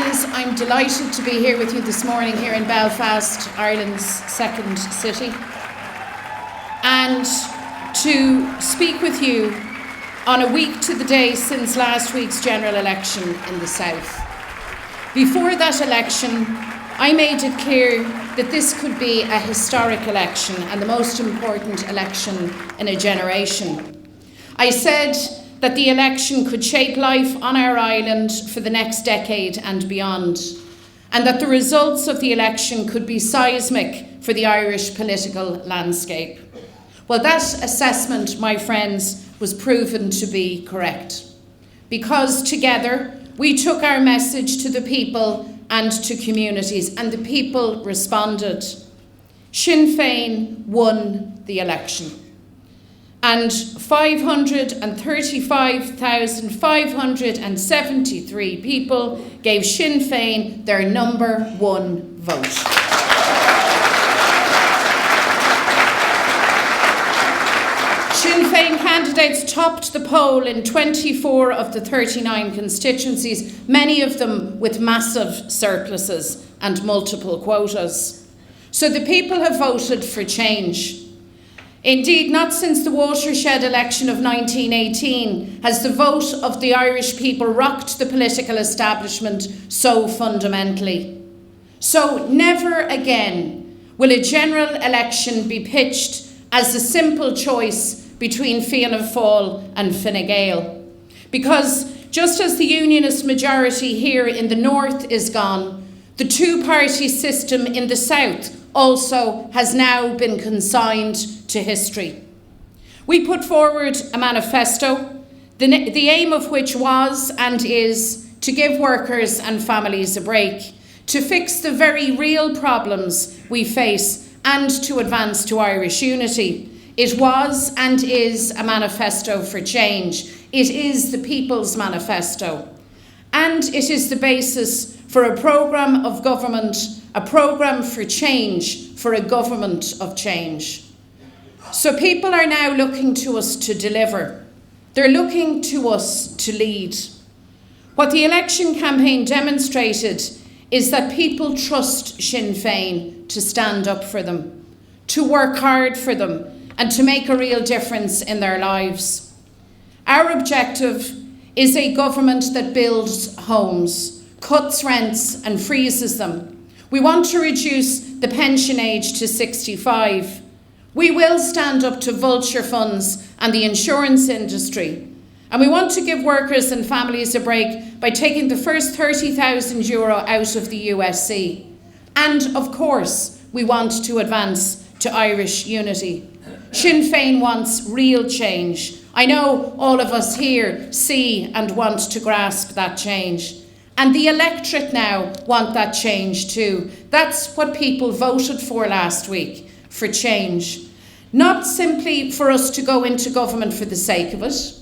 friends, I'm delighted to be here with you this morning here in Belfast, Ireland's second city, and to speak with you on a week to the day since last week's general election in the South. Before that election, I made it clear that this could be a historic election and the most important election in a generation. I said that the election could shape life on our island for the next decade and beyond, and that the results of the election could be seismic for the Irish political landscape. Well, that assessment, my friends, was proven to be correct, because together we took our message to the people and to communities, and the people responded. Sinn Féin won the election, and 535,573 people gave Sinn Féin their number one vote. Sinn Féin candidates topped the poll in 24 of the 39 constituencies, many of them with massive surpluses and multiple quotas. So the people have voted for change. Indeed, not since the watershed election of 1918 has the vote of the Irish people rocked the political establishment so fundamentally. So never again will a general election be pitched as a simple choice between Fianna Fáil and Fine Gael. Because just as the unionist majority here in the north is gone, the two-party system in the south also has now been consigned to history. We put forward a manifesto, the aim of which was and is to give workers and families a break, to fix the very real problems we face and to advance to Irish unity. It was and is a manifesto for change. It is the People's Manifesto. And it is the basis for a programme of government, a programme for change, for a government of change. So people are now looking to us to deliver. They're looking to us to lead. What the election campaign demonstrated is that people trust Sinn Féin to stand up for them, to work hard for them, and to make a real difference in their lives. Our objective is a government that builds homes, cuts rents and freezes them. We want to reduce the pension age to 65. We will stand up to vulture funds and the insurance industry. And we want to give workers and families a break by taking the first €30,000 out of the USC. And of course, we want to advance to Irish unity. Sinn Féin wants real change. I know all of us here see and want to grasp that change. And the electorate now want that change too. That's what people voted for last week, for change. Not simply for us to go into government for the sake of it,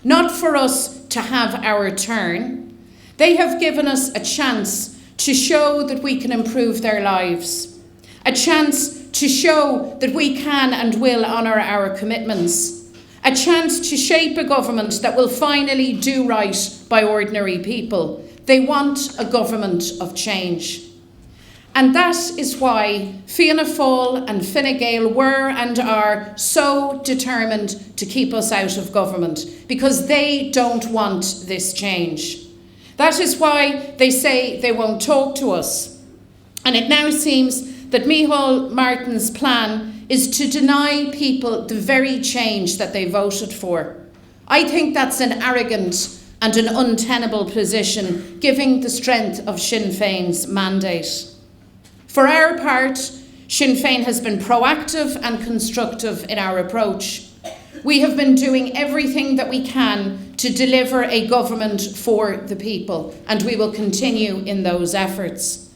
not for us to have our turn. They have given us a chance to show that we can improve their lives, a chance to show that we can and will honour our commitments, a chance to shape a government that will finally do right by ordinary people. They want a government of change. And that is why Fianna Fáil and Fine Gael were and are so determined to keep us out of government, because they don't want this change. That is why they say they won't talk to us. And it now seems that Micheál Martin's plan is to deny people the very change that they voted for. I think that's an arrogant and an untenable position, given the strength of Sinn Féin's mandate. For our part, Sinn Féin has been proactive and constructive in our approach. We have been doing everything that we can to deliver a government for the people, and we will continue in those efforts.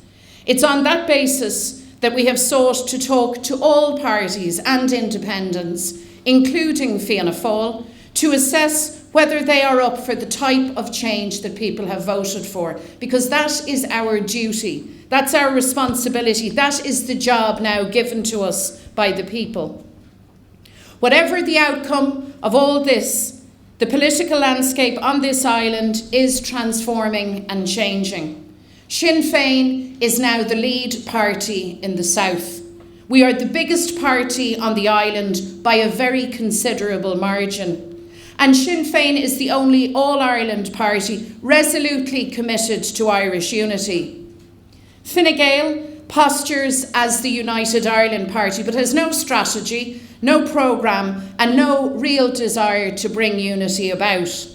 It's on that basis that we have sought to talk to all parties and independents, including Fianna Fáil, to assess whether they are up for the type of change that people have voted for, because that is our duty, that's our responsibility, that is the job now given to us by the people. Whatever the outcome of all this, the political landscape on this island is transforming and changing. Sinn Féin is now the lead party in the south. We are the biggest party on the island by a very considerable margin. And Sinn Féin is the only All-Ireland party resolutely committed to Irish unity. Fine Gael postures as the United Ireland Party, but has no strategy, no programme, and no real desire to bring unity about.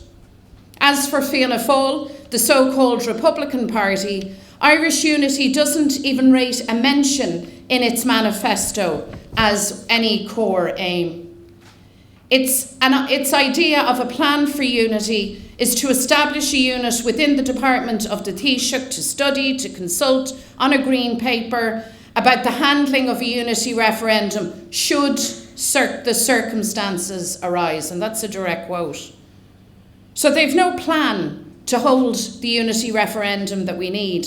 As for Fianna Fáil, the so-called Republican Party, Irish unity doesn't even rate a mention in its manifesto as any core aim. Its idea of a plan for unity is to establish a unit within the Department of the Taoiseach to study, to consult on a green paper about the handling of a unity referendum should the circumstances arise. And that's a direct quote. So they've no plan to hold the unity referendum that we need.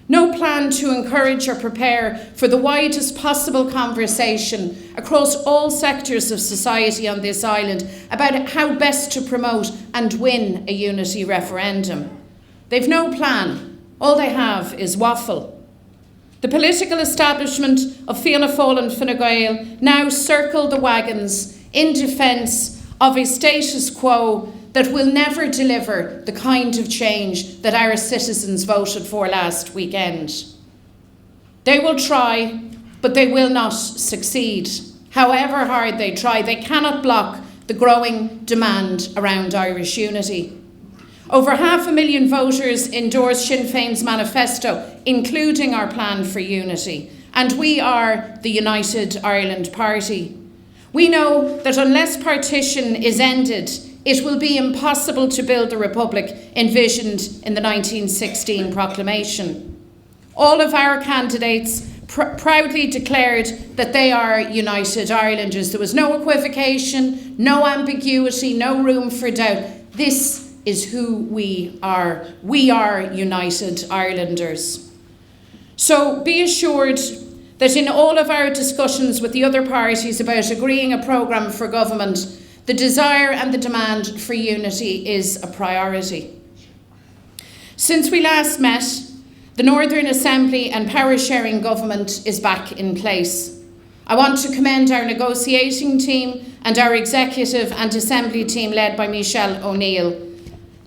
No plan to encourage or prepare for the widest possible conversation across all sectors of society on this island about how best to promote and win a unity referendum. They've no plan. All they have is waffle. The political establishment of Fianna Fáil and Fine Gael now circle the wagons in defence of a status quo that will never deliver the kind of change that our citizens voted for last weekend. They will try, but they will not succeed. However hard they try, they cannot block the growing demand around Irish unity. Over 500,000 voters endorsed Sinn Féin's manifesto, including our plan for unity, and we are the United Ireland Party. We know that unless partition is ended, it will be impossible to build the republic envisioned in the 1916 proclamation. All of our candidates proudly declared that they are United Irelanders. There was no equivocation, no ambiguity, no room for doubt. This is who we are. We are United Irelanders. So be assured that in all of our discussions with the other parties about agreeing a programme for government, the desire and the demand for unity is a priority. Since we last met, the Northern Assembly and power-sharing government is back in place. I want to commend our negotiating team and our executive and assembly team led by Michelle O'Neill.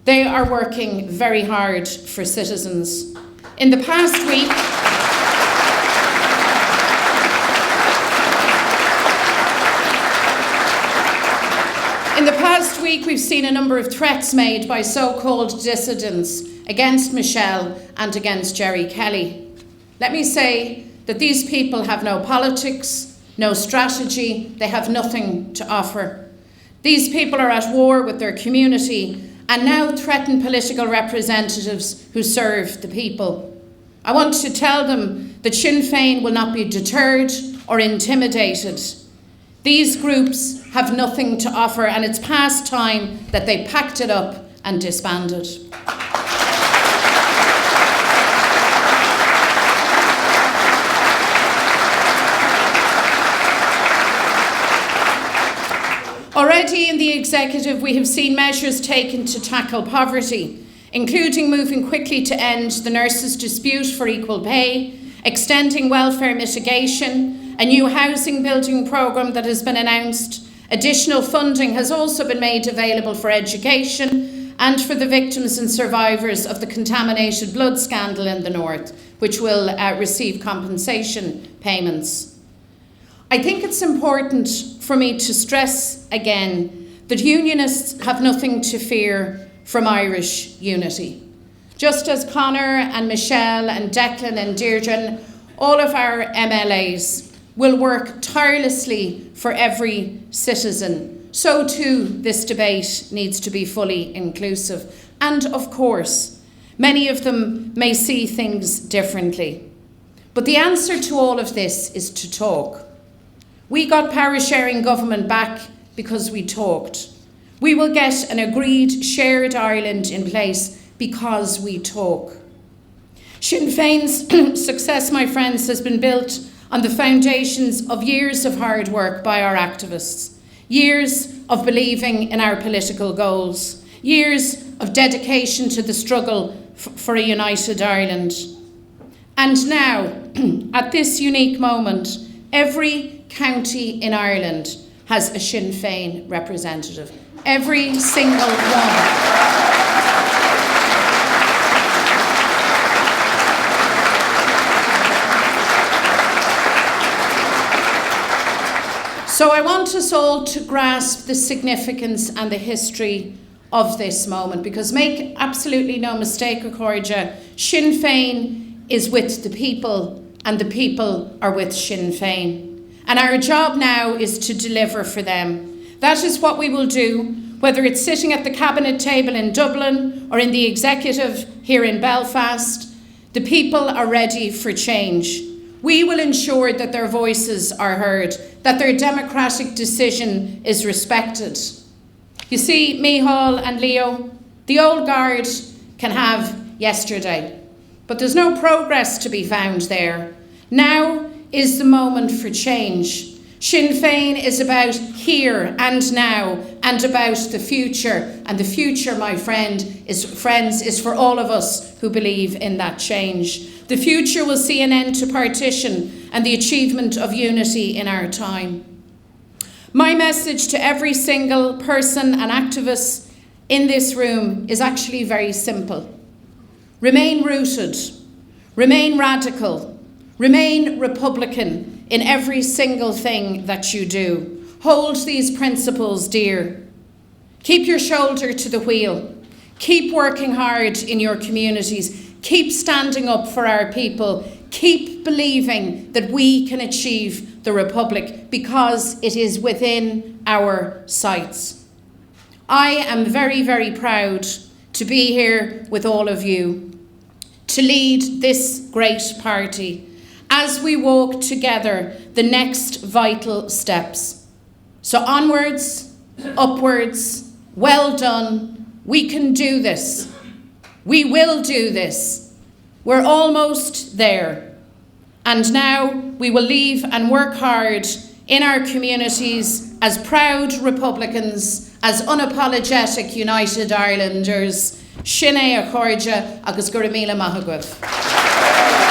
They are working very hard for citizens. In the past week, we've seen a number of threats made by so-called dissidents against Michelle and against Jerry Kelly. Let me say that these people have no politics, no strategy, they have nothing to offer. These people are at war with their community and now threaten political representatives who serve the people. I want to tell them that Sinn Féin will not be deterred or intimidated. These groups have nothing to offer, and it's past time that they packed it up and disbanded. Already in the executive, we have seen measures taken to tackle poverty, including moving quickly to end the nurses' dispute for equal pay, extending welfare mitigation, a new housing building programme that has been announced. Additional funding has also been made available for education and for the victims and survivors of the contaminated blood scandal in the north, which will receive compensation payments. I think it's important for me to stress again that unionists have nothing to fear from Irish unity. Just as Conor and Michelle and Declan and Deirdre and all of our MLAs will work tirelessly for every citizen, so too this debate needs to be fully inclusive. And of course, many of them may see things differently. But the answer to all of this is to talk. We got power-sharing government back because we talked. We will get an agreed shared Ireland in place because we talk. Sinn Féin's success, my friends, has been built on the foundations of years of hard work by our activists, years of believing in our political goals, years of dedication to the struggle for a united Ireland. And now, at this unique moment, every county in Ireland has a Sinn Féin representative. Every single one. So I want us all to grasp the significance and the history of this moment, because make absolutely no mistake, Accordia, Sinn Féin is with the people and the people are with Sinn Féin. And our job now is to deliver for them. That is what we will do, whether it's sitting at the cabinet table in Dublin or in the executive here in Belfast. The people are ready for change. We will ensure that their voices are heard, that their democratic decision is respected. You see, Micheál and Leo, the old guard can have yesterday, but there's no progress to be found there. Now is the moment for change. Sinn Féin is about here and now and about the future. And the future, my friends, is for all of us who believe in that change. The future will see an end to partition and the achievement of unity in our time. My message to every single person and activist in this room is actually very simple. Remain rooted, remain radical, remain Republican in every single thing that you do. Hold these principles dear. Keep your shoulder to the wheel. Keep working hard in your communities. Keep standing up for our people. Keep believing that we can achieve the Republic because it is within our sights. I am very, very proud to be here with all of you, to lead this great party as we walk together the next vital steps. So onwards, upwards, well done. We can do this. We will do this. We're almost there. And now we will leave and work hard in our communities as proud Republicans, as unapologetic United Irelanders. Sin é a Accordia agus go raibh míle maith agam.